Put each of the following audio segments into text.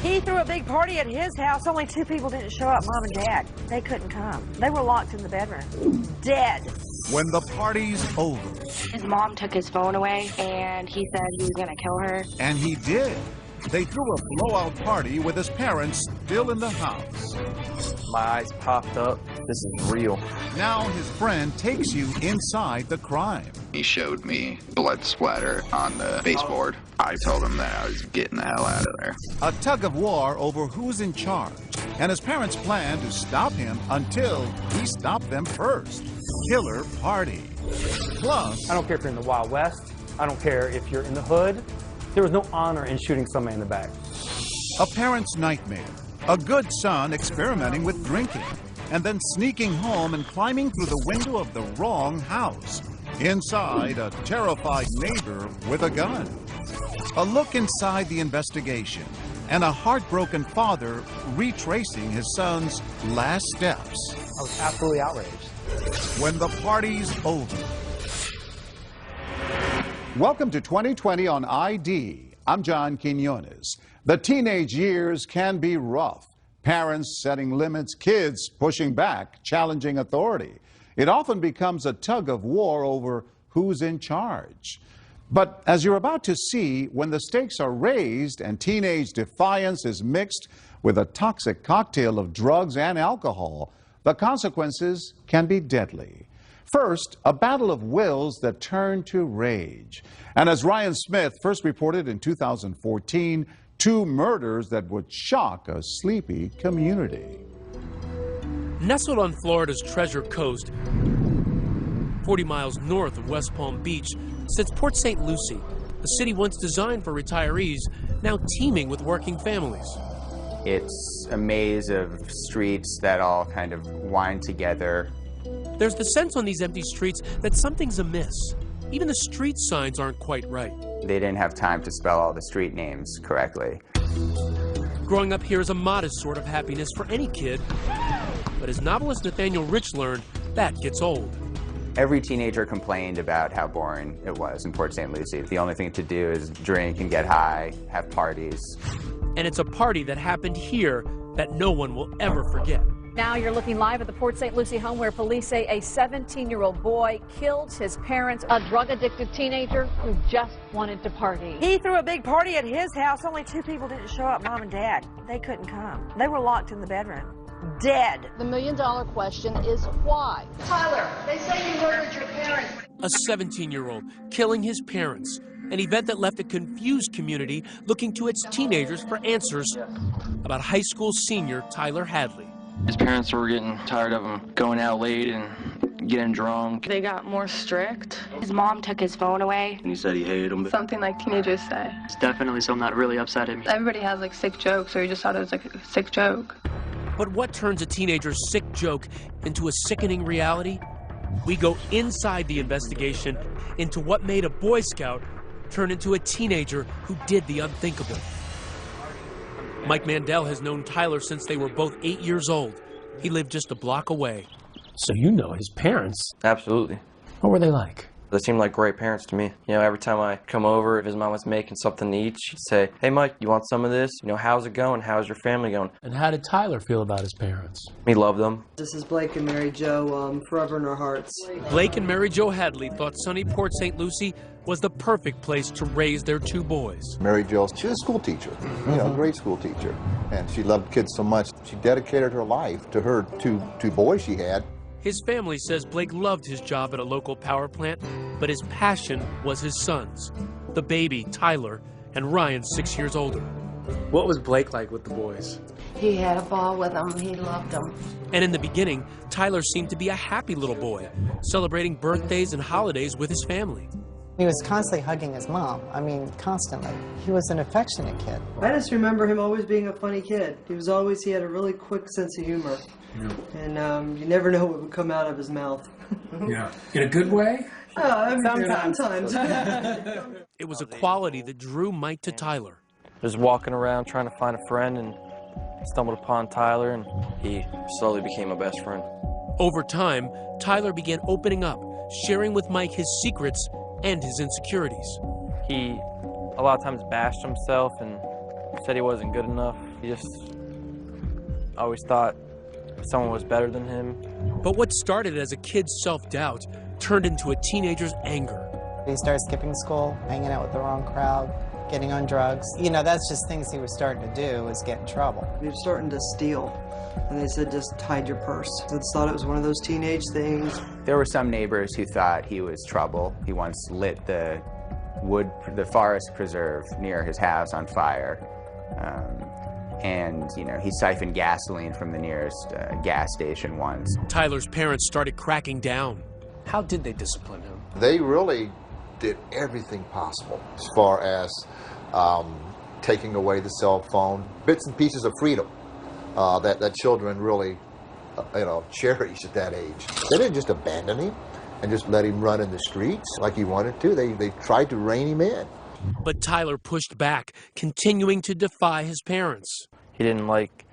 He threw a big party at his house. Only 2 people didn't show up, Mom and Dad. They couldn't come. They were locked in the bedroom. Dead. When the party's over. His mom took his phone away, and he said he was going to kill her. And he did. They threw a blowout party with his parents still in the house. My eyes popped up. This is real. Now his friend takes you inside the crime. He showed me blood splatter on the baseboard. I told him that I was getting the hell out of there. A tug of war over who's in charge. And his parents plan to stop him until he stopped them first. Killer party. Plus, I don't care if you're in the Wild West. I don't care if you're in the hood. There was no honor in shooting somebody in the back. a parent's nightmare. A good son experimenting with drinking, and then sneaking home and climbing through the window of the wrong house. Inside, a terrified neighbor with a gun. A look inside the investigation, and a heartbroken father retracing his son's last steps. I was absolutely outraged. When the party's over. Welcome to 2020 on ID. I'm John Quinones. The teenage years can be rough. Parents setting limits, kids pushing back, challenging authority. It often becomes a tug of war over who's in charge. But as you're about to see, when the stakes are raised and teenage defiance is mixed with a toxic cocktail of drugs and alcohol, the consequences can be deadly. First, a battle of wills that turn to rage. And as Ryan Smith first reported in 2014, 2 murders that would shock a sleepy community. Nestled on Florida's Treasure Coast, 40 miles north of West Palm Beach, sits Port St. Lucie, a city once designed for retirees, now teeming with working families. It's a maze of streets that all kind of wind together. There's the sense on these empty streets that something's amiss. Even the street signs aren't quite right. They didn't have time to spell all the street names correctly. Growing up here is a modest sort of happiness for any kid. But as novelist Nathaniel Rich learned, that gets old. Every teenager complained about how boring it was in Port St. Lucie. The only thing to do is drink and get high, have parties. And it's a party that happened here that no one will ever forget. Now you're looking live at the Port St. Lucie home where police say a 17-year-old boy killed his parents, a drug-addicted teenager who just wanted to party. He threw a big party at his house. Only 2 people didn't show up, Mom and Dad. They couldn't come. They were locked in the bedroom. Dead. The million-dollar question is why? Tyler, they say you murdered your parents. A 17-year-old killing his parents. An event that left a confused community looking to its teenagers for answers about high school senior Tyler Hadley. His parents were getting tired of him going out late and getting drunk. They got more strict. His mom took his phone away. And he said he hated him. Something like teenagers say. It's definitely something that really upset him. Everybody has like sick jokes, or you just thought it was like a sick joke. But what turns a teenager's sick joke into a sickening reality? We go inside the investigation into what made a Boy Scout turn into a teenager who did the unthinkable. Mike Mandel has known Tyler since they were both 8 years old. He lived just a block away. So you know his parents? Absolutely. What were they like? They seemed like great parents to me. You know, every time I come over, if his mom was making something to eat, she'd say, "Hey, Mike, you want some of this? You know, how's it going? How's your family going?" And how did Tyler feel about his parents? He loved them. This is Blake and Mary Jo, forever in our hearts. Blake and Mary Jo Hadley thought sunny Port St. Lucie was the perfect place to raise their 2 boys. Mary Jo, she was a school teacher, you know, a great school teacher. And she loved kids so much, she dedicated her life to her two boys she had. His family says Blake loved his job at a local power plant, but his passion was his sons, the baby, Tyler, and Ryan, 6 years older. What was Blake like with the boys? He had a ball with them. He loved them. And in the beginning, Tyler seemed to be a happy little boy, celebrating birthdays and holidays with his family. He was constantly hugging his mom. I mean, constantly. He was an affectionate kid. I just remember him always being a funny kid. He had a really quick sense of humor. Yeah. And you never know what would come out of his mouth. Yeah. In a good way? Sometimes. It was a quality that drew Mike to Tyler. Just walking around trying to find a friend and stumbled upon Tyler, and he slowly became my best friend. Over time, Tyler began opening up, sharing with Mike his secrets and his insecurities. He a lot of times bashed himself and Said he wasn't good enough. He just always thought someone was better than him. But what started as a kid's self-doubt turned into a teenager's anger. He started skipping school, hanging out with the wrong crowd, getting on drugs. You know, that's just things he was starting to do, was get in trouble. He was starting to steal. And they said, just hide your purse. They thought it was one of those teenage things. There were some neighbors who thought he was trouble. He once lit the forest preserve near his house on fire. And, you know, he siphoned gasoline from the nearest gas station once. Tyler's parents started cracking down. How did they discipline him? They really did everything possible as far as taking away the cell phone, bits and pieces of freedom that children really, cherish at that age. They didn't just abandon him and just let him run in the streets like he wanted to. They tried to rein him in. But Tyler pushed back, continuing to defy his parents. He didn't like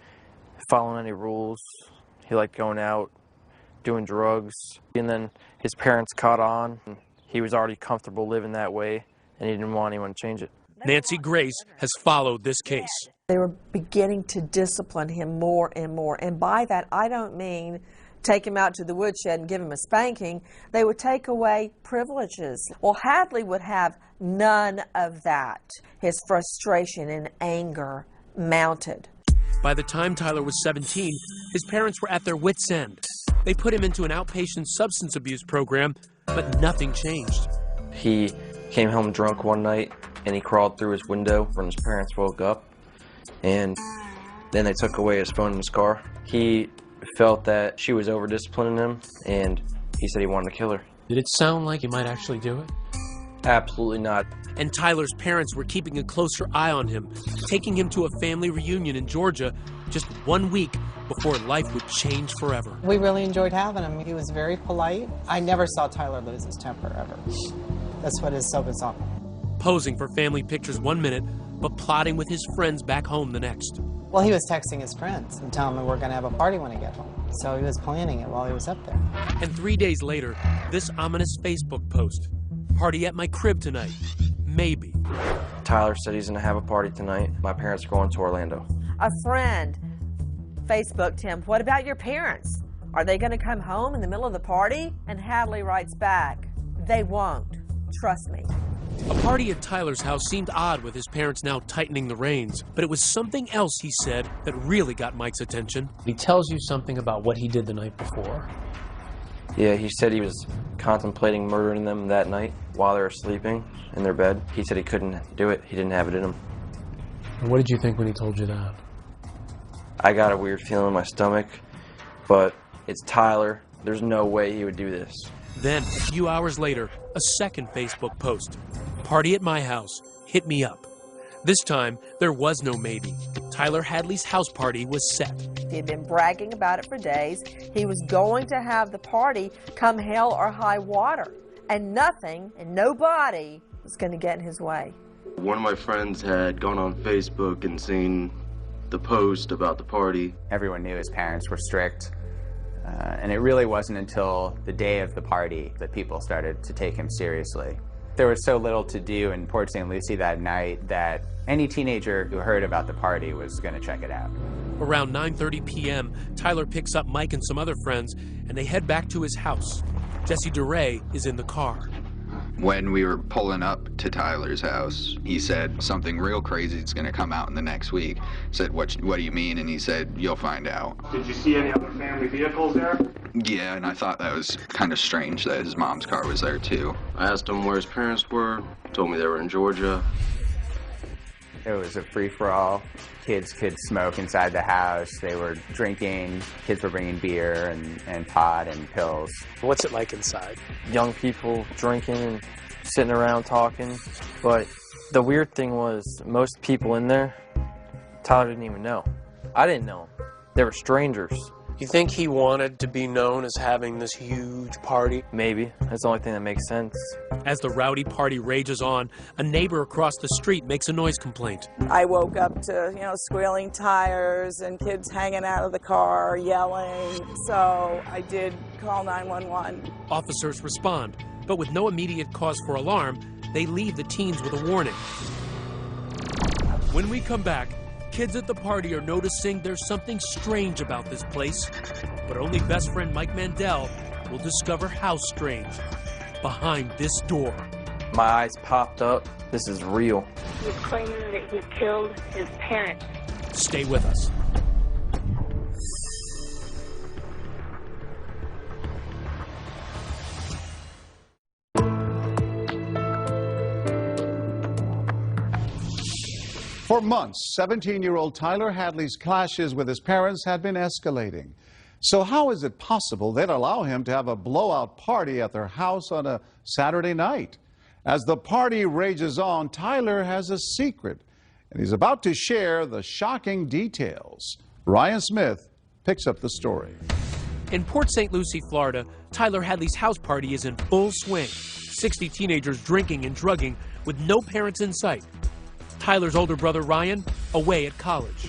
following any rules. He liked going out, doing drugs. And then his parents caught on. He was already comfortable living that way, and he didn't want anyone to change it. Nancy Grace has followed this case. They were beginning to discipline him more and more. And by that, I don't mean take him out to the woodshed and give him a spanking. They would take away privileges. Well, Hadley would have none of that. His frustration and anger mounted. By the time Tyler was 17, his parents were at their wits' end. They put him into an outpatient substance abuse program, but nothing changed. He came home drunk one night, and he crawled through his window when his parents woke up, and then they took away his phone and his car. He felt that she was over-disciplining him, and he said he wanted to kill her. Did it sound like he might actually do it? Absolutely not. And Tyler's parents were keeping a closer eye on him, taking him to a family reunion in Georgia just 1 week before life would change forever. We really enjoyed having him. He was very polite. I never saw Tyler lose his temper, ever. That's what is so bizarre. Posing for family pictures 1 minute, but plotting with his friends back home the next. Well, he was texting his friends and telling them we're going to have a party when I get home. So he was planning it while he was up there. And 3 days later, this ominous Facebook post. Party at my crib tonight. Maybe. Tyler said he's going to have a party tonight. My parents are going to Orlando. A friend Facebooked him, what about your parents? Are they going to come home in the middle of the party? And Hadley writes back, they won't. Trust me. A party at Tyler's house seemed odd with his parents now tightening the reins, but it was something else he said that really got Mike's attention. He tells you something about what he did the night before. Yeah, he said he was contemplating murdering them that night while they were sleeping in their bed. He said he couldn't do it. He didn't have it in him. And what did you think when he told you that? I got a weird feeling in my stomach, but it's Tyler. There's no way he would do this. Then, a few hours later, a second Facebook post. Party at my house. Hit me up. This time, there was no maybe. Tyler Hadley's house party was set. He had been bragging about it for days. He was going to have the party come hell or high water. And nothing and nobody was going to get in his way. One of my friends had gone on Facebook and seen the post about the party. Everyone knew his parents were strict. And it really wasn't until the day of the party that people started to take him seriously. There was so little to do in Port St. Lucie that night that any teenager who heard about the party was going to check it out. Around 9:30 p.m., Tyler picks up Mike and some other friends, and they head back to his house. Jesse DeRay is in the car. When we were pulling up to Tyler's house, he said something real crazy is going to come out in the next week. I said, what do you mean? And he said, you'll find out. Did you see any other family vehicles there? Yeah, and I thought that was kind of strange that his mom's car was there too. I asked him where his parents were, told me they were in Georgia. It was a free-for-all. Kids could smoke inside the house. They were drinking. Kids were bringing beer and pot and pills. What's it like inside? Young people drinking and sitting around talking. But the weird thing was most people in there, Tyler didn't even know. I didn't know them. They were strangers. You think he wanted to be known as having this huge party? Maybe. That's the only thing that makes sense. As the rowdy party rages on, a neighbor across the street makes a noise complaint. I woke up to, squealing tires and kids hanging out of the car, yelling. So I did call 911. Officers respond, but with no immediate cause for alarm, they leave the teens with a warning. When we come back, kids at the party are noticing there's something strange about this place, but only best friend Mike Mandel will discover how strange behind this door. My eyes popped up. This is real. He's claiming that he killed his parents. Stay with us. For months, 17-year-old Tyler Hadley's clashes with his parents had been escalating. So how is it possible they'd allow him to have a blowout party at their house on a Saturday night? As the party rages on, Tyler has a secret, and he's about to share the shocking details. Ryan Smith picks up the story. In Port St. Lucie, Florida, Tyler Hadley's house party is in full swing. 60 teenagers drinking and drugging with no parents in sight. Tyler's older brother, Ryan, away at college.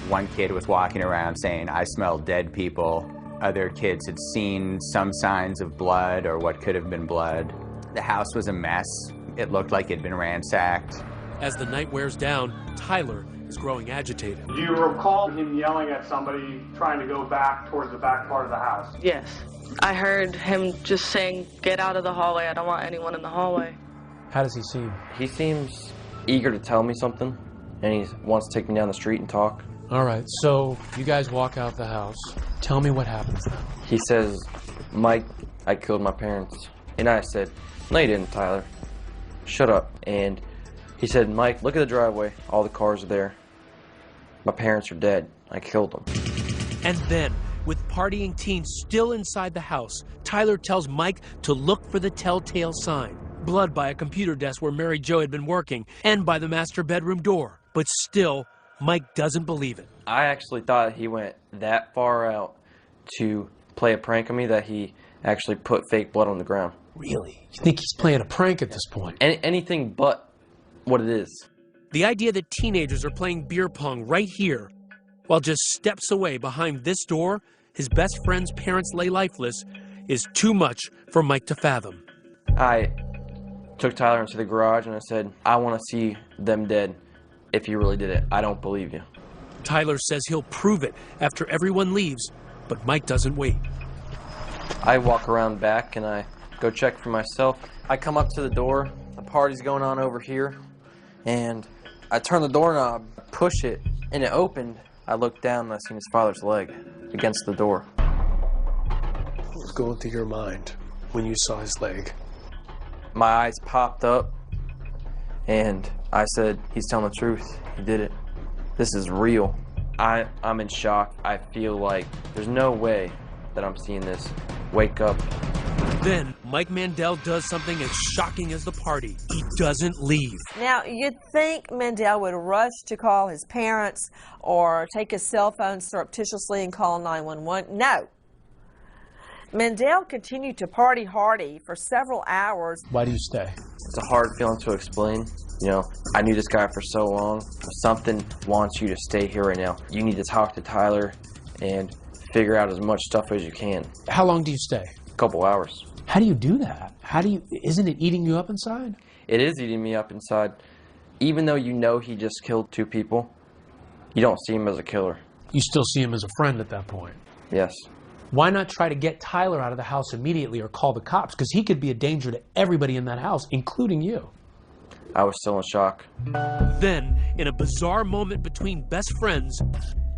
One kid was walking around saying, "I smell dead people." Other kids had seen some signs of blood or what could have been blood. The house was a mess. It looked like it'd been ransacked. As the night wears down, Tyler is growing agitated. Do you recall him yelling at somebody trying to go back towards the back part of the house? Yes. I heard him just saying, "Get out of the hallway. I don't want anyone in the hallway." How does he seem? He seems eager to tell me something, and he wants to take me down the street and talk. All right, so you guys walk out the house. Tell me what happens now. He says, "Mike, I killed my parents." And I said, "No, you didn't, Tyler. Shut up." And he said, "Mike, look at the driveway. All the cars are there. My parents are dead. I killed them." And then, with partying teens still inside the house, Tyler tells Mike to look for the telltale sign. Blood by a computer desk where Mary Jo had been working, and by the master bedroom door. But still, Mike doesn't believe it. I actually thought he went that far out to play a prank on me that he actually put fake blood on the ground. Really? You think he's playing a prank at this point? Anything but what it is. The idea that teenagers are playing beer pong right here, while just steps away behind this door, his best friend's parents lay lifeless, is too much for Mike to fathom. I took Tyler into the garage and I said, "I want to see them dead. If you really did it, I don't believe you." Tyler says he'll prove it after everyone leaves, but Mike doesn't wait. I walk around back and I go check for myself. I come up to the door, the party's going on over here, and I turn the doorknob, push it, and it opened. I looked down and I seen his father's leg against the door. What was going through your mind when you saw his leg? My eyes popped up, and I said, "He's telling the truth. He did it. This is real." I'm in shock. I feel like there's no way that I'm seeing this. Wake up. Then Mike Mandel does something as shocking as the party. He doesn't leave. Now, you'd think Mandel would rush to call his parents or take his cell phone surreptitiously and call 911. No. Mandel continued to party hardy for several hours. Why do you stay? It's a hard feeling to explain. You know, I knew this guy for so long. Something wants you to stay here right now. You need to talk to Tyler and figure out as much stuff as you can. How long do you stay? A couple hours. How do you do that? Isn't it eating you up inside? It is eating me up inside. Even though you know he just killed 2 people, you don't see him as a killer. You still see him as a friend at that point? Yes. Why not try to get Tyler out of the house immediately or call the cops? Because he could be a danger to everybody in that house, including you. I was still in shock. Then, in a bizarre moment between best friends,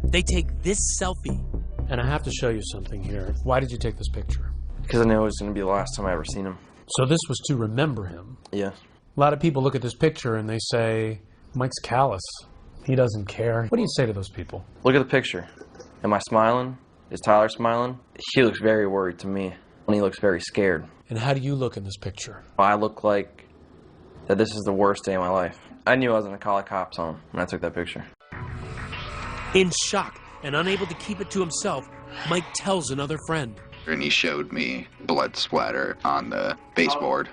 they take this selfie. And I have to show you something here. Why did you take this picture? Because I knew it was going to be the last time I ever seen him. So this was to remember him? Yeah. A lot of people look at this picture and they say, Mike's callous. He doesn't care. What do you say to those people? Look at the picture. Am I smiling? Is Tyler smiling? He looks very worried to me. And he looks very scared. And how do you look in this picture? I look like that this is the worst day of my life. I knew I was going to call the cops on him when I took that picture. In shock and unable to keep it to himself, Mike tells another friend. And he showed me blood splatter on the baseboard.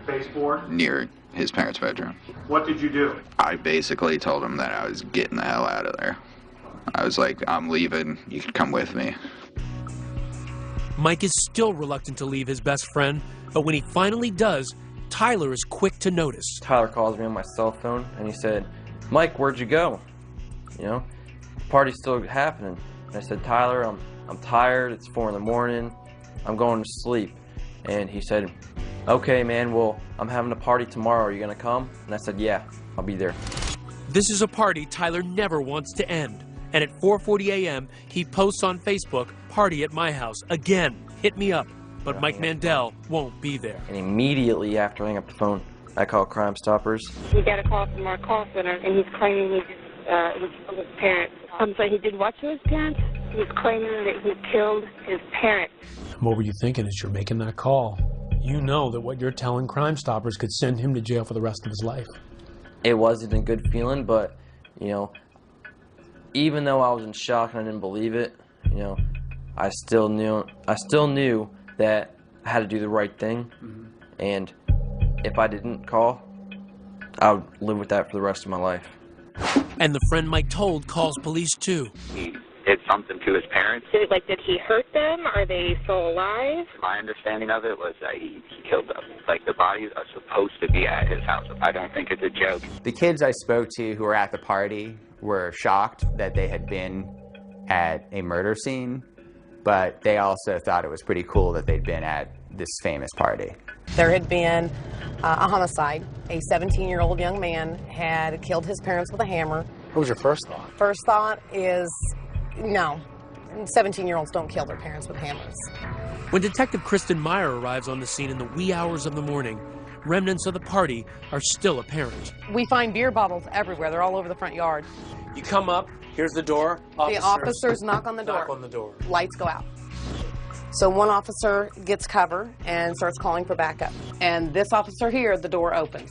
Baseboard? Near his parents' bedroom. What did you do? I basically told him that I was getting the hell out of there. I was like, "I'm leaving. You can come with me." Mike is still reluctant to leave his best friend, but when he finally does, Tyler is quick to notice. Tyler calls me on my cell phone and he said, "Mike, where'd you go?" you know? Party's still happening. And I said, Tyler, I'm tired. It's 4 in the morning. I'm going to sleep. And he said, okay, man, well, I'm having a party tomorrow. Are you going to come? And I said, yeah, I'll be there. This is a party Tyler never wants to end. And at 4:40 a.m., he posts on Facebook, "Party at my house. Again, hit me up." But Mike Mandel won't be there. And immediately after I hang up the phone, I call Crime Stoppers. He got a call from our call center, and he's claiming he killed his parents. I'm sorry, he did what to his parents? He's claiming that he killed his parents. What were you thinking as you're making that call? You know that what you're telling Crime Stoppers could send him to jail for the rest of his life. It wasn't a good feeling, but, you know, even though I was in shock and I didn't believe it, you know, I still knew that I had to do the right thing. And if I didn't call, I would live with that for the rest of my life. And the friend Mike told calls police too. He did something to his parents. Did he hurt them? Are they still alive? My understanding of it was that he killed them. Like, the bodies are supposed to be at his house. I don't think it's a joke. The kids I spoke to who were at the party were shocked that they had been at a murder scene, but they also thought it was pretty cool that they'd been at this famous party. There had been a homicide. A 17-year-old young man had killed his parents with a hammer. What was your first thought? First thought is, no, 17-year-olds don't kill their parents with hammers. When Detective Kristen Meyer arrives on the scene in the wee hours of the morning, remnants of the party are still apparent. We find beer bottles everywhere. They're all over the front yard. You come up, here's the door. The officers knock on the door. Knock on the door. Lights go out. So one officer gets cover and starts calling for backup. And this officer here, the door opens.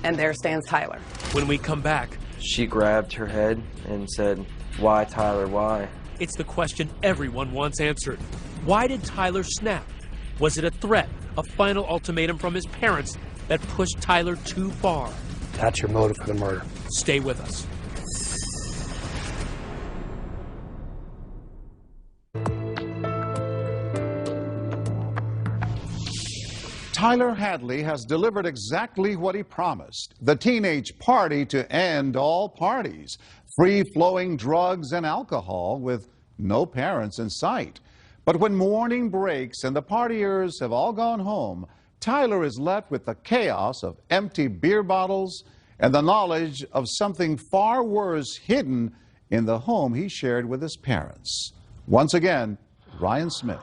And there stands Tyler. When we come back, she grabbed her head and said, "Why, Tyler, why?" It's the question everyone wants answered. Why did Tyler snap? Was it a threat, a final ultimatum from his parents that pushed Tyler too far? That's your motive for the murder. Stay with us. Tyler Hadley has delivered exactly what he promised, the teenage party to end all parties, free-flowing drugs and alcohol with no parents in sight. But when morning breaks and the partiers have all gone home, Tyler is left with the chaos of empty beer bottles and the knowledge of something far worse hidden in the home he shared with his parents. Once again, Ryan Smith.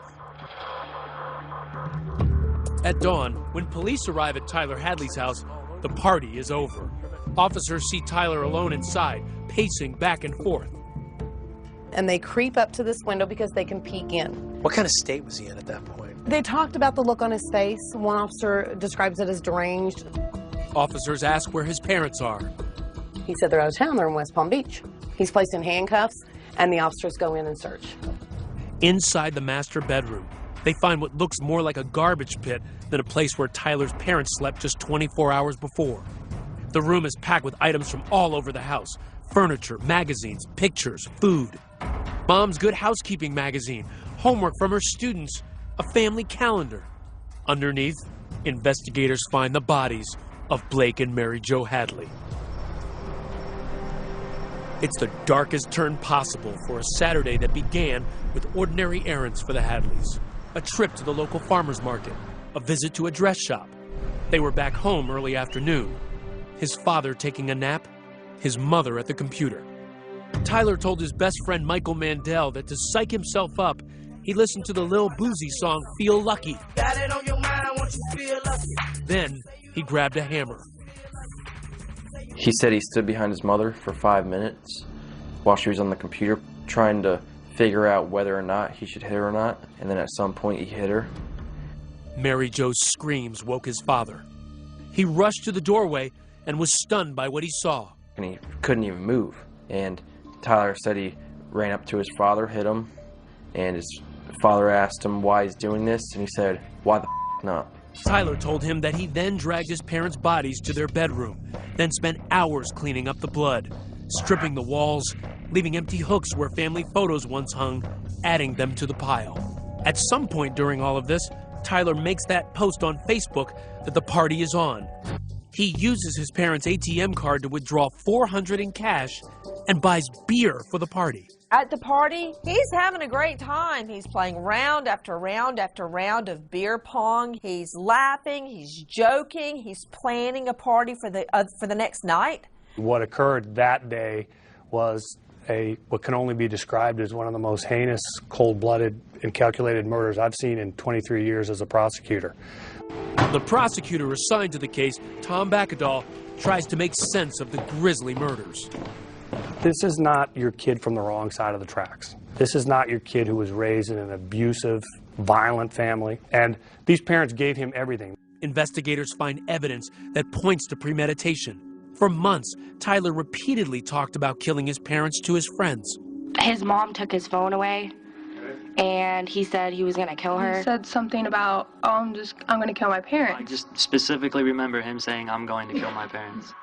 At dawn, when police arrive at Tyler Hadley's house, the party is over. Officers see Tyler alone inside, pacing back and forth. And they creep up to this window because they can peek in. What kind of state was he in at that point? They talked about the look on his face. One officer describes it as deranged. Officers ask where his parents are. He said they're out of town, they're in West Palm Beach. He's placed in handcuffs, and the officers go in and search. Inside the master bedroom, they find what looks more like a garbage pit than a place where Tyler's parents slept just 24 hours before. The room is packed with items from all over the house: furniture, magazines, pictures, food. Mom's Good Housekeeping magazine, homework from her students, a family calendar. Underneath, investigators find the bodies of Blake and Mary Jo Hadley. It's the darkest turn possible for a Saturday that began with ordinary errands for the Hadleys. A trip to the local farmer's market, a visit to a dress shop. They were back home early afternoon. His father taking a nap, his mother at the computer. Tyler told his best friend Michael Mandel that to psych himself up, he listened to the Lil Boosie song, Feel Lucky. Got it on your mind, I want you to feel lucky. Then he grabbed a hammer. He said he stood behind his mother for 5 minutes while she was on the computer trying to figure out whether or not he should hit her or not, and then at some point he hit her. Mary Jo's screams woke his father. He rushed to the doorway and was stunned by what he saw. And he couldn't even move. And Tyler said he ran up to his father, hit him, and his father asked him why he's doing this, and he said, "Why the f*** not?" Tyler told him that he then dragged his parents' bodies to their bedroom, then spent hours cleaning up the blood, stripping the walls, leaving empty hooks where family photos once hung, adding them to the pile. At some point during all of this, Tyler makes that post on Facebook that the party is on. He uses his parents' ATM card to withdraw $400 in cash and buys beer for the party. At the party, he's having a great time. He's playing round after round after round of beer pong. He's laughing, he's joking, he's planning a party for the next night. What occurred that day was what can only be described as one of the most heinous, cold-blooded, and calculated murders I've seen in 23 years as a prosecutor. The prosecutor assigned to the case, Tom Bakkedahl, tries to make sense of the grisly murders. This is not your kid from the wrong side of the tracks. This is not your kid who was raised in an abusive, violent family. And these parents gave him everything. Investigators find evidence that points to premeditation. For months, Tyler repeatedly talked about killing his parents to his friends. His mom took his phone away, and he said he was going to kill her. He said something about, oh, I'm going to kill my parents. I just specifically remember him saying, I'm going to kill my parents.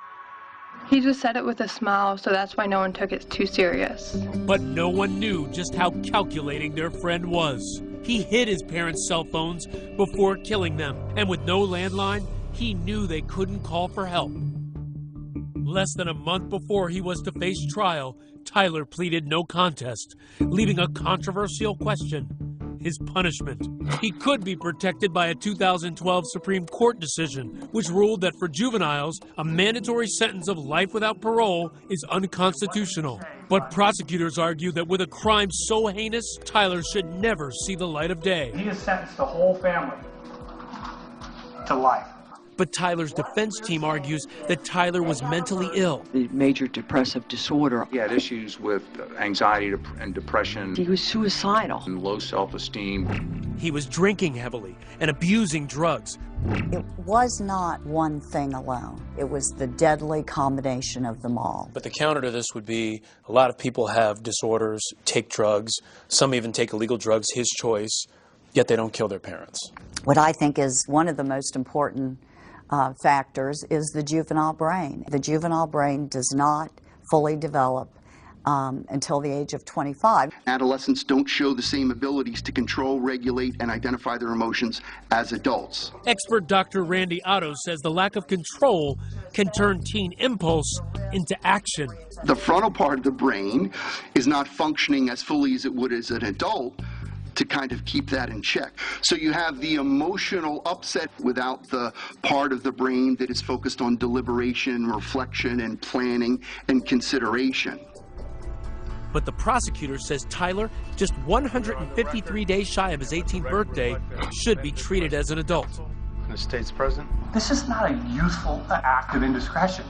He just said it with a smile, so that's why no one took it too serious. But no one knew just how calculating their friend was. He hid his parents' cell phones before killing them, and with no landline, he knew they couldn't call for help. Less than a month before he was to face trial, Tyler pleaded no contest, leaving a controversial question: his punishment. He could be protected by a 2012 Supreme Court decision, which ruled that for juveniles, a mandatory sentence of life without parole is unconstitutional. But prosecutors argue that with a crime so heinous, Tyler should never see the light of day. He has sentenced the whole family to life. But Tyler's defense team argues that Tyler was mentally ill. Major depressive disorder. He had issues with anxiety and depression. He was suicidal. And low self-esteem. He was drinking heavily and abusing drugs. It was not one thing alone. It was the deadly combination of them all. But the counter to this would be a lot of people have disorders, take drugs, some even take illegal drugs, his choice, yet they don't kill their parents. What I think is one of the most important factors is the juvenile brain. The juvenile brain does not fully develop until the age of 25. Adolescents don't show the same abilities to control, regulate, and identify their emotions as adults. Expert Dr. Randy Otto says the lack of control can turn teen impulse into action. The frontal part of the brain is not functioning as fully as it would as an adult to kind of keep that in check. So you have the emotional upset without the part of the brain that is focused on deliberation, reflection, and planning and consideration. But the prosecutor says Tyler, just 153 days shy of his 18th birthday, should be treated as an adult. The state's president? This is not a youthful act of indiscretion.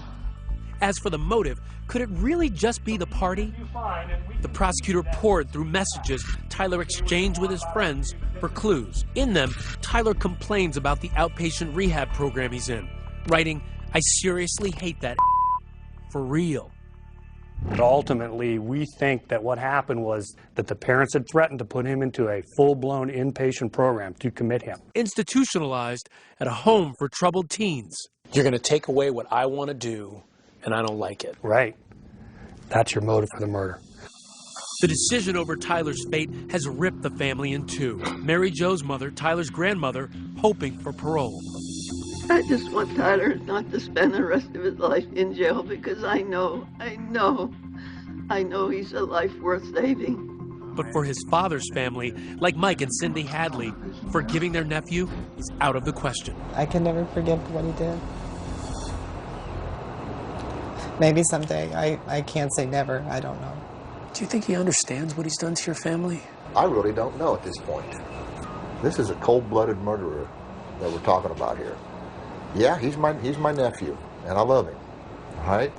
As for the motive, could it really just be the party? The prosecutor poured through messages Tyler exchanged with his friends for clues. In them, Tyler complains about the outpatient rehab program he's in, writing, "I seriously hate that for real." But ultimately, we think that what happened was that the parents had threatened to put him into a full-blown inpatient program to commit him. Institutionalized at a home for troubled teens. You're going to take away what I want to do, and I don't like it. Right. That's your motive for the murder. The decision over Tyler's fate has ripped the family in two. Mary Jo's mother, Tyler's grandmother, hoping for parole. I just want Tyler not to spend the rest of his life in jail because I know he's a life worth saving. But for his father's family, like Mike and Cindy Hadley, forgiving their nephew is out of the question. I can never forgive what he did. Maybe someday. I can't say never. I don't know. Do you think he understands what he's done to your family? I really don't know at this point. This is a cold-blooded murderer that we're talking about here. Yeah, he's my nephew, and I love him. All right?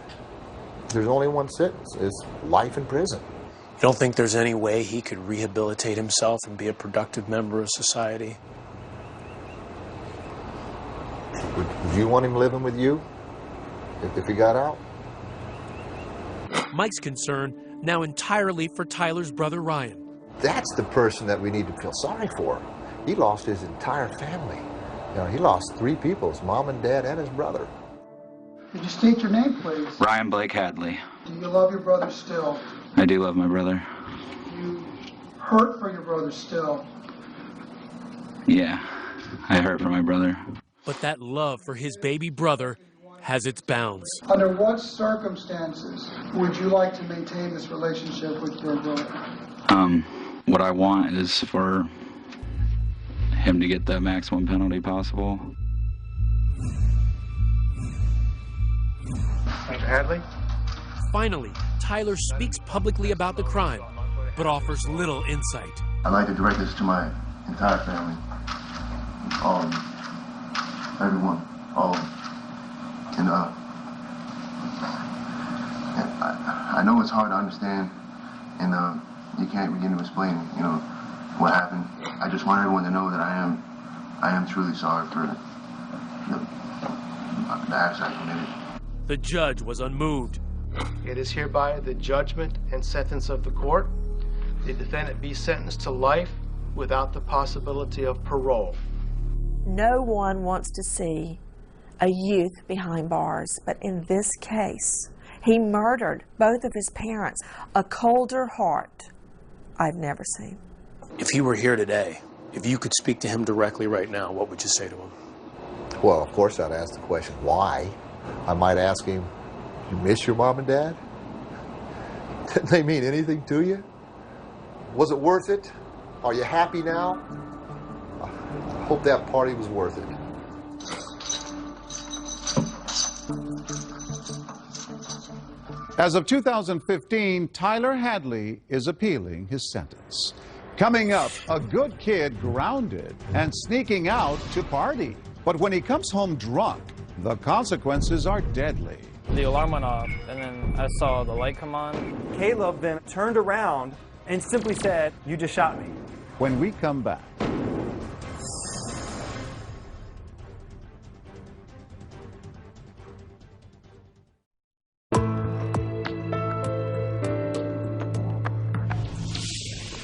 There's only one sentence. It's life in prison. You don't think there's any way he could rehabilitate himself and be a productive member of society? Would you want him living with you if he got out? Mike's concern now entirely for Tyler's brother Ryan. That's the person that we need to feel sorry for. He lost his entire family. You know, he lost 3 people, his mom and dad and his brother. Could you state your name, please? Ryan Blake Hadley. Do you love your brother still? I do love my brother. Do you hurt for your brother still? Yeah, I hurt for my brother. But that love for his baby brother has its bounds. Under what circumstances would you like to maintain this relationship with your brother? What I want is for him to get the maximum penalty possible. Mr. Hadley? Finally, Tyler speaks publicly about the crime, but offers little insight. I'd like to direct this to my entire family. All of you. Everyone. All of you. And I know it's hard to understand, and you can't begin to explain, what happened. I just want everyone to know that I am truly sorry for the acts I committed. The judge was unmoved. It is hereby the judgment and sentence of the court. The defendant be sentenced to life without the possibility of parole. No one wants to see a youth behind bars, but in this case, he murdered both of his parents. A colder heart I've never seen. If he were here today, if you could speak to him directly right now, what would you say to him? Well, of course I'd ask the question, why? I might ask him, you miss your mom and dad? Didn't they mean anything to you? Was it worth it? Are you happy now? I hope that party was worth it. As of 2015, Tyler Hadley is appealing his sentence. Coming up, a good kid grounded and sneaking out to party. But when he comes home drunk, the consequences are deadly. The alarm went off, and then I saw the light come on. Caleb then turned around and simply said, "You just shot me." When we come back.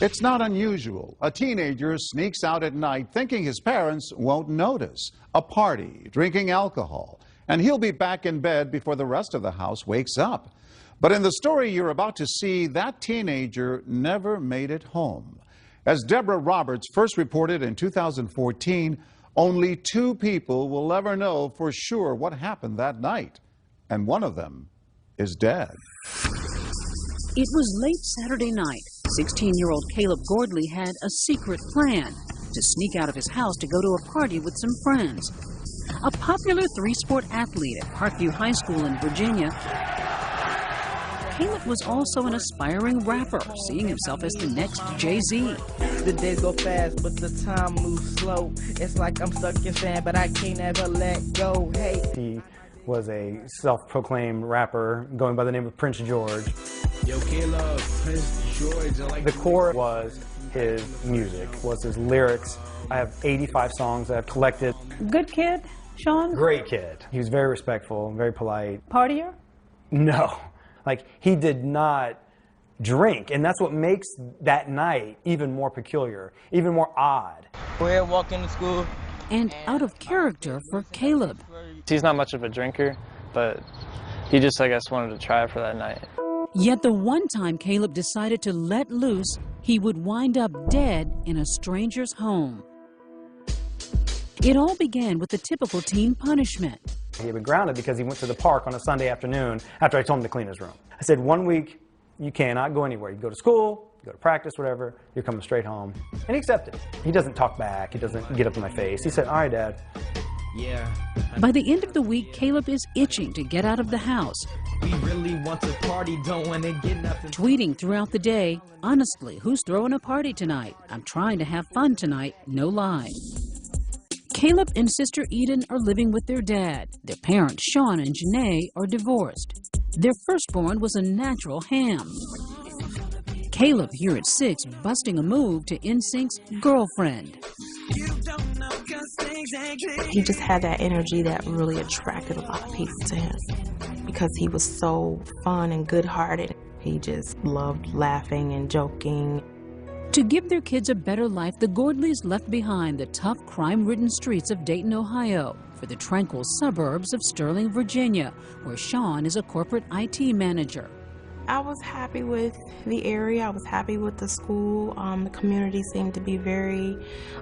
It's not unusual. A teenager sneaks out at night thinking his parents won't notice. A party, drinking alcohol, and he'll be back in bed before the rest of the house wakes up. But in the story you're about to see, that teenager never made it home. As Deborah Roberts first reported in 2014, only 2 people will ever know for sure what happened that night. And one of them is dead. It was late Saturday night. 16-year-old Caleb Gordley had a secret plan to sneak out of his house to go to a party with some friends. A popular 3-sport athlete at Parkview High School in Virginia, Caleb was also an aspiring rapper, seeing himself as the next Jay-Z. The days go fast, but the time moves slow. It's like I'm stuck in sand, but I can't ever let go. Hey. He was a self-proclaimed rapper going by the name of Prince George. Yo, Caleb, Prince George. I like the core was his music, was his lyrics. I have 85 songs that I've collected. Good kid, Sean? Great kid. He was very respectful, very polite. Partier? No. Like, he did not drink, and that's what makes that night even more peculiar, even more odd. We're walking to school. And out of character for Caleb. He's not much of a drinker, but he just, I guess, wanted to try for that night. Yet the one time Caleb decided to let loose, he would wind up dead in a stranger's home. It all began with the typical teen punishment. He had been grounded because he went to the park on a Sunday afternoon after I told him to clean his room. I said, 1 week, you cannot go anywhere. You go to school, you go to practice, whatever, you're coming straight home. And he accepted. He doesn't talk back. He doesn't get up in my face. He said, all right, Dad. Yeah. By the end of the week, Caleb is itching to get out of the house. We really want to party, don't want to get nothing. Tweeting throughout the day, honestly, who's throwing a party tonight? I'm trying to have fun tonight, no lie. Caleb and sister Eden are living with their dad. Their parents, Sean and Janae, are divorced. Their firstborn was a natural ham. Caleb, here at 6, busting a move to NSYNC's Girlfriend. He just had that energy that really attracted a lot of people to him because he was so fun and good-hearted. He just loved laughing and joking. To give their kids a better life, the Gordleys left behind the tough, crime-ridden streets of Dayton, Ohio, for the tranquil suburbs of Sterling, Virginia, where Sean is a corporate IT manager. I was happy with the area. I was happy with the school. The community seemed to be very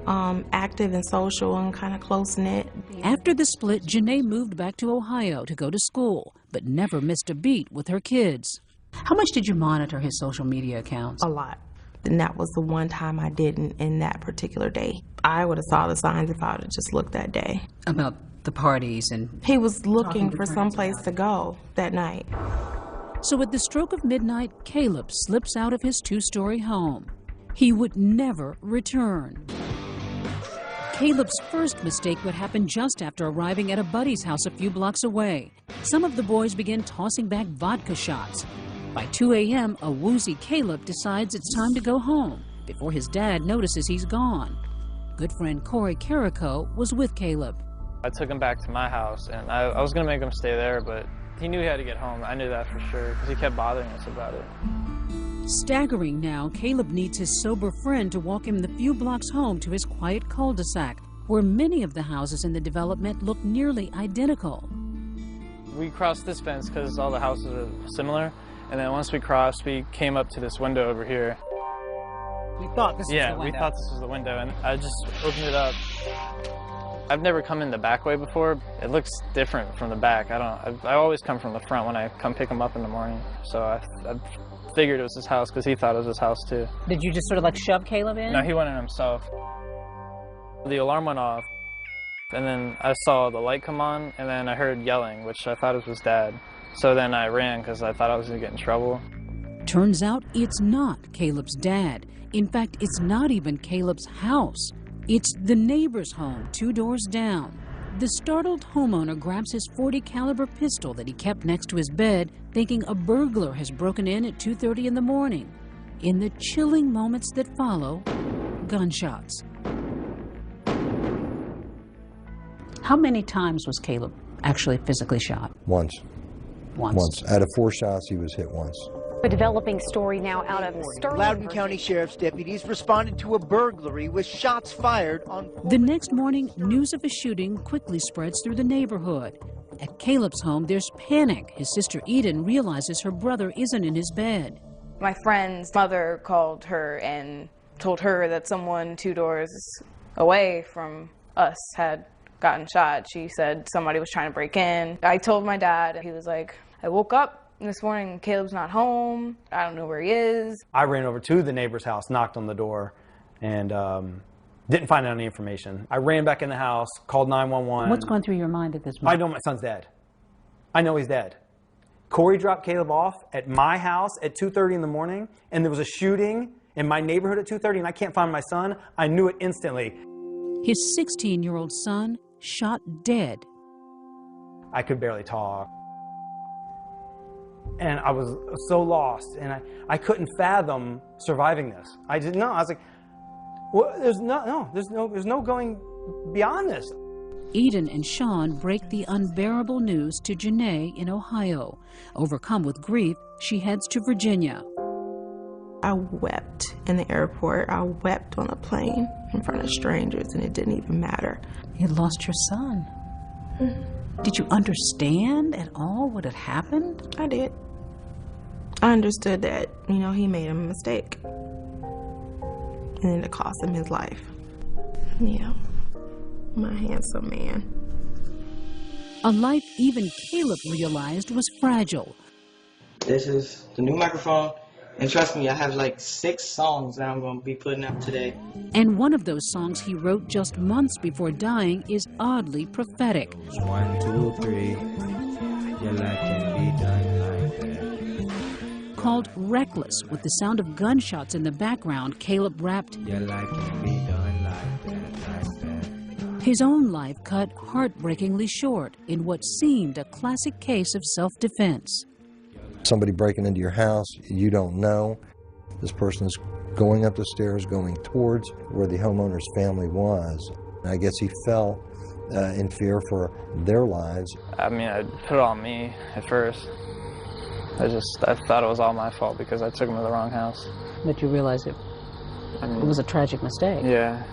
active and social and kind of close-knit. After the split, Janae moved back to Ohio to go to school, but never missed a beat with her kids. How much did you monitor his social media accounts? A lot. And that was the one time I didn't in that particular day. I would have saw the signs if I would have just looked that day. About the parties and... He was looking for someplace to go that night. So at the stroke of midnight, Caleb slips out of his two-story home. He would never return. Caleb's first mistake would happen just after arriving at a buddy's house a few blocks away. Some of the boys begin tossing back vodka shots. By 2 a.m., a woozy Caleb decides it's time to go home before his dad notices he's gone. Good friend Corey Carrico was with Caleb. I took him back to my house, and I was going to make him stay there, but he knew he had to get home. I knew that for sure, because he kept bothering us about it. Staggering now, Caleb needs his sober friend to walk him the few blocks home to his quiet cul-de-sac, where many of the houses in the development look nearly identical. We crossed this fence because all the houses are similar, and then once we crossed, we came up to this window over here. We thought this was the window. Yeah, we thought this was the window, and I just opened it up. I've never come in the back way before. It looks different from the back. I always come from the front when I come pick him up in the morning. So I figured it was his house because he thought it was his house too. Did you just sort of like shove Caleb in? No, he went in himself. The alarm went off, and then I saw the light come on, and then I heard yelling, which I thought it was Dad. So then I ran because I thought I was going to get in trouble. Turns out it's not Caleb's dad. In fact, it's not even Caleb's house. It's the neighbor's home 2 doors down. The startled homeowner grabs his .40 caliber pistol that he kept next to his bed, thinking a burglar has broken in at 2:30 in the morning. In the chilling moments that follow, gunshots. How many times was Caleb actually physically shot? Once. Out of 4 shots, he was hit once. A developing story now out of Sterling. Loudoun County Sheriff's deputies responded to a burglary with shots fired on... The next morning, news of a shooting quickly spreads through the neighborhood. At Caleb's home, there's panic. His sister Eden realizes her brother isn't in his bed. My friend's mother called her and told her that someone 2 doors away from us had gotten shot. She said somebody was trying to break in. I told my dad, and he was like, I woke up this morning, Caleb's not home. I don't know where he is. I ran over to the neighbor's house, knocked on the door, and didn't find out any information. I ran back in the house, called 911. What's going through your mind at this moment? I know my son's dead. I know he's dead. Corey dropped Caleb off at my house at 2:30 in the morning, and there was a shooting in my neighborhood at 2:30, and I can't find my son. I knew it instantly. His 16-year-old son shot dead. I could barely talk. And I was so lost, and I couldn't fathom surviving this. I didn't know. I was like, well, there's no going beyond this. Eden and Sean break the unbearable news to Janae in Ohio. Overcome with grief, she heads to Virginia. I wept in the airport. I wept on a plane in front of strangers, and it didn't even matter. You lost your son. Did you understand at all what had happened? I did. I understood that, he made a mistake. And then it cost him his life. Yeah. My handsome man. A life even Caleb realized was fragile. This is the new microphone. And trust me, I have like 6 songs that I'm going to be putting up today. And one of those songs he wrote just months before dying is oddly prophetic. 1, 2, 3, your life can be done like that. Called Reckless, with the sound of gunshots in the background, Caleb rapped, your life can be done like that. His own life cut heartbreakingly short in what seemed a classic case of self-defense. Somebody breaking into your house, you don't know. This person is going up the stairs, going towards where the homeowner's family was. I guess he fell in fear for their lives. I mean, I put it on me at first. I thought it was all my fault because I took him to the wrong house. But you realized it was a tragic mistake. Yeah.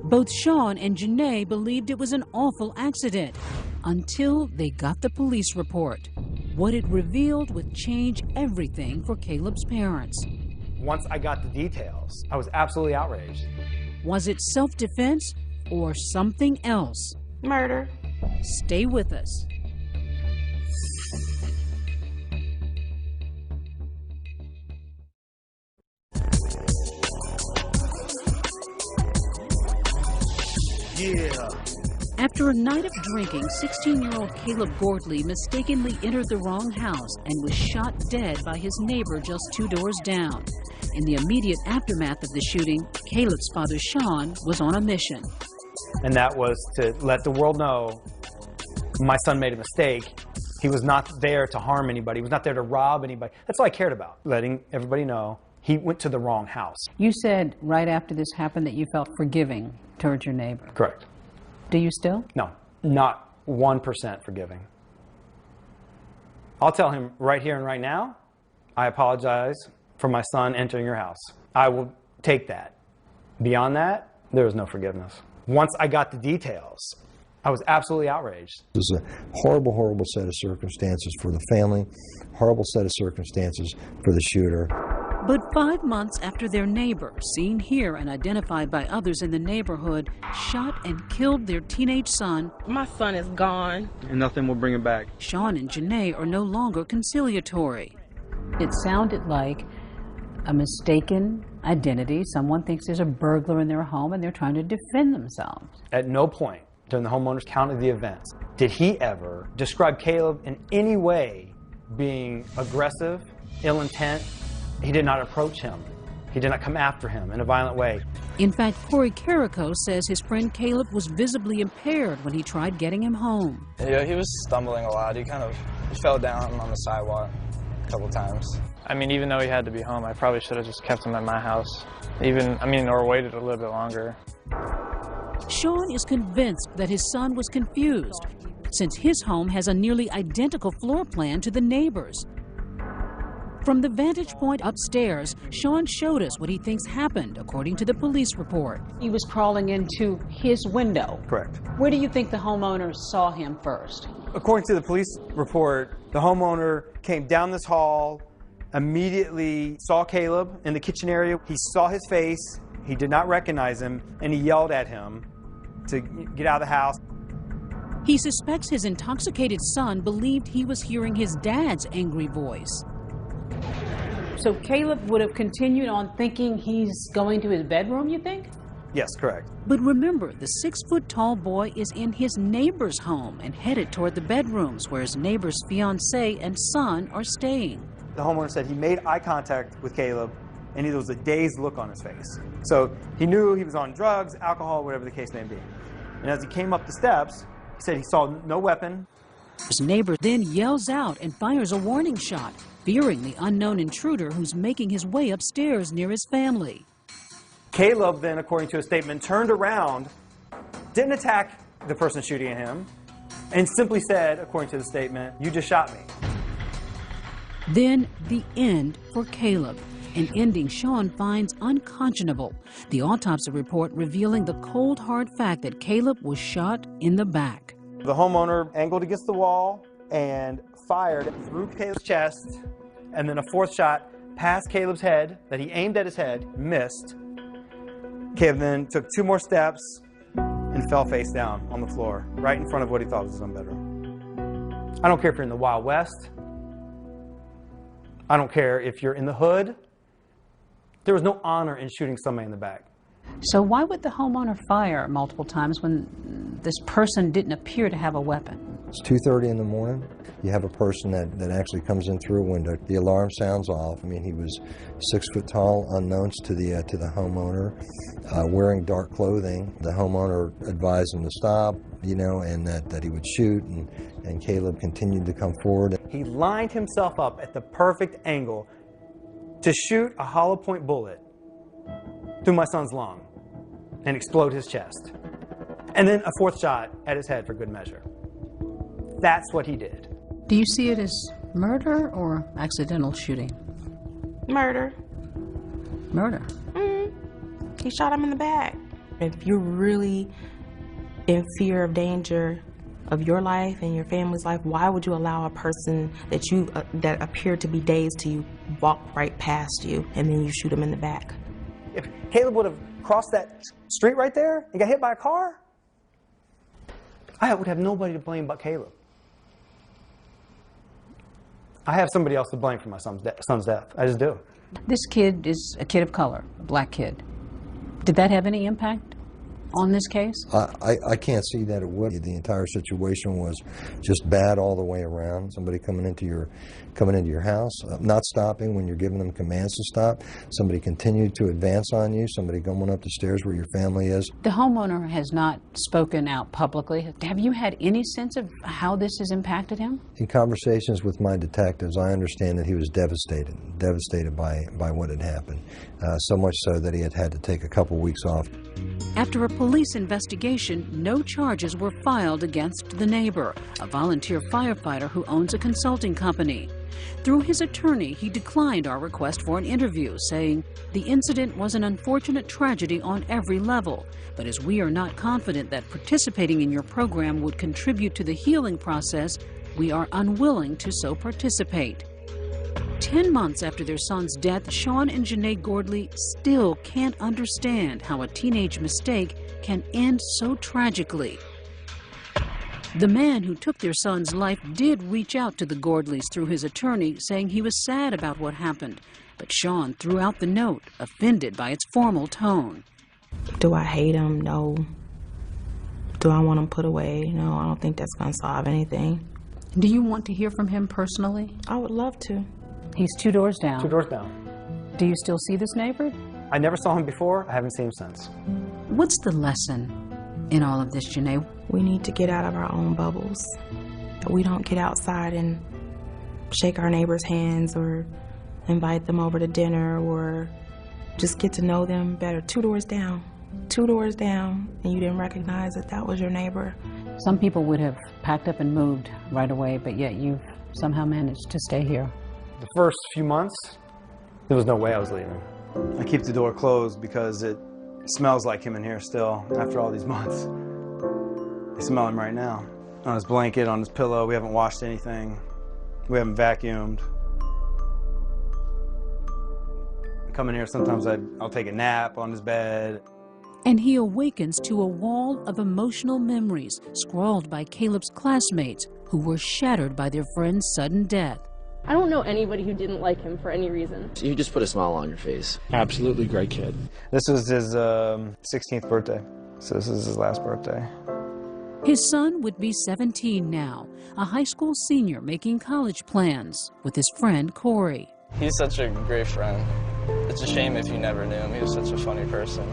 Both Sean and Janae believed it was an awful accident until they got the police report. What it revealed would change everything for Caleb's parents. Once I got the details, I was absolutely outraged. Was it self-defense or something else? Murder. Stay with us. Yeah. After a night of drinking, 16-year-old Caleb Gordley mistakenly entered the wrong house and was shot dead by his neighbor just 2 doors down. In the immediate aftermath of the shooting, Caleb's father, Sean, was on a mission. And that was to let the world know my son made a mistake. He was not there to harm anybody. He was not there to rob anybody. That's all I cared about, letting everybody know he went to the wrong house. You said right after this happened that you felt forgiving towards your neighbor. Correct. Do you still? No, not 1% forgiving. I'll tell him right here and right now, I apologize for my son entering your house. I will take that. Beyond that, there was no forgiveness. Once I got the details, I was absolutely outraged. It was a horrible, horrible set of circumstances for the family, horrible set of circumstances for the shooter. But 5 months after their neighbor, seen here and identified by others in the neighborhood, shot and killed their teenage son, my son is gone. And nothing will bring him back. Sean and Janae are no longer conciliatory. It sounded like a mistaken identity. Someone thinks there's a burglar in their home and they're trying to defend themselves. At no point during the homeowner's count of the events did he ever describe Caleb in any way being aggressive, ill intent. He did not approach him. He did not come after him in a violent way. In fact, Corey Carrico says his friend Caleb was visibly impaired when he tried getting him home. Yeah, he was stumbling a lot. He fell down on the sidewalk a couple times. I mean, even though he had to be home, I probably should have just kept him at my house. Or waited a little bit longer. Sean is convinced that his son was confused, since his home has a nearly identical floor plan to the neighbor's. From the vantage point upstairs, Sean showed us what he thinks happened, according to the police report. He was crawling into his window. Correct. Where do you think the homeowner saw him first? According to the police report, the homeowner came down this hall, immediately saw Caleb in the kitchen area. He saw his face, he did not recognize him, and he yelled at him to get out of the house. He suspects his intoxicated son believed he was hearing his dad's angry voice. So Caleb would have continued on thinking he's going to his bedroom, you think? Yes, correct. But remember, the 6-foot-tall boy is in his neighbor's home and headed toward the bedrooms where his neighbor's fiancée and son are staying. The homeowner said he made eye contact with Caleb, and there was a dazed look on his face. So he knew he was on drugs, alcohol, whatever the case may be. And as he came up the steps, he said he saw no weapon. His neighbor then yells out and fires a warning shot, fearing the unknown intruder who's making his way upstairs near his family. Caleb then, according to a statement, turned around, didn't attack the person shooting at him, and simply said, according to the statement, "You just shot me." Then the end for Caleb, an ending Sean finds unconscionable. The autopsy report revealing the cold, hard fact that Caleb was shot in the back. The homeowner angled against the wall and fired through Caleb's chest, and then a fourth shot past Caleb's head that he aimed at his head, missed. Caleb then took 2 more steps and fell face down on the floor, right in front of what he thought was his own bedroom. I don't care if you're in the Wild West. I don't care if you're in the hood. There was no honor in shooting somebody in the back. So why would the homeowner fire multiple times when this person didn't appear to have a weapon? It's 2:30 in the morning. You have a person that actually comes in through a window. The alarm sounds off. I mean, he was 6 foot tall, unknowns to the homeowner, wearing dark clothing. The homeowner advised him to stop, and that he would shoot, and Caleb continued to come forward. He lined himself up at the perfect angle to shoot a hollow point bullet through my son's lung and explode his chest. And then a fourth shot at his head for good measure. That's what he did. Do you see it as murder or accidental shooting? Murder. Murder? Mm-hmm. He shot him in the back. If you're really in fear of danger, of your life and your family's life, why would you allow a person that you that appeared to be dazed to you walk right past you and then you shoot him in the back? If Caleb would have crossed that street right there and got hit by a car, I would have nobody to blame but Caleb. I have somebody else to blame for my son's death. I just do. This kid is a kid of color, a black kid. Did that have any impact on this case? I can't see that it would. The entire situation was just bad all the way around. Somebody coming into your house, not stopping when you're giving them commands to stop. Somebody continued to advance on you. Somebody going up the stairs where your family is. The homeowner has not spoken out publicly. Have you had any sense of how this has impacted him? In conversations with my detectives, I understand that he was devastated by what had happened. So much so that he had to take a couple weeks off. After a police investigation, no charges were filed against the neighbor, a volunteer firefighter who owns a consulting company. Through his attorney, he declined our request for an interview, saying, "The incident was an unfortunate tragedy on every level, but as we are not confident that participating in your program would contribute to the healing process, we are unwilling to so participate." 10 months after their son's death, Sean and Janae Gordley still can't understand how a teenage mistake can end so tragically. The man who took their son's life did reach out to the Gordleys through his attorney, saying he was sad about what happened, but Sean threw out the note, offended by its formal tone. Do I hate him? No. Do I want him put away? No, I don't think that's going to solve anything. Do you want to hear from him personally? I would love to. He's 2 doors down. 2 doors down. Do you still see this neighbor? I never saw him before. I haven't seen him since. What's the lesson in all of this, Janae? We need to get out of our own bubbles. We don't get outside and shake our neighbors' hands or invite them over to dinner or just get to know them better. 2 doors down. 2 doors down, and you didn't recognize that that was your neighbor. Some people would have packed up and moved right away, but yet you've somehow managed to stay here. The first few months, there was no way I was leaving. I keep the door closed because it smells like him in here still after all these months. I smell him right now. On his blanket, on his pillow. We haven't washed anything. We haven't vacuumed. I come in here, sometimes I'll take a nap on his bed. And he awakens to a wall of emotional memories scrawled by Caleb's classmates who were shattered by their friend's sudden death. I don't know anybody who didn't like him for any reason. You just put a smile on your face. Absolutely great kid. This was his 16th birthday, so this is his last birthday. His son would be 17 now, a high school senior making college plans with his friend Corey. He's such a great friend. It's a shame if you never knew him. He was such a funny person.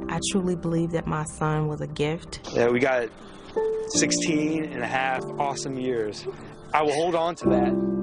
I truly believe that my son was a gift. Yeah, we got 16 and a half awesome years. I will hold on to that.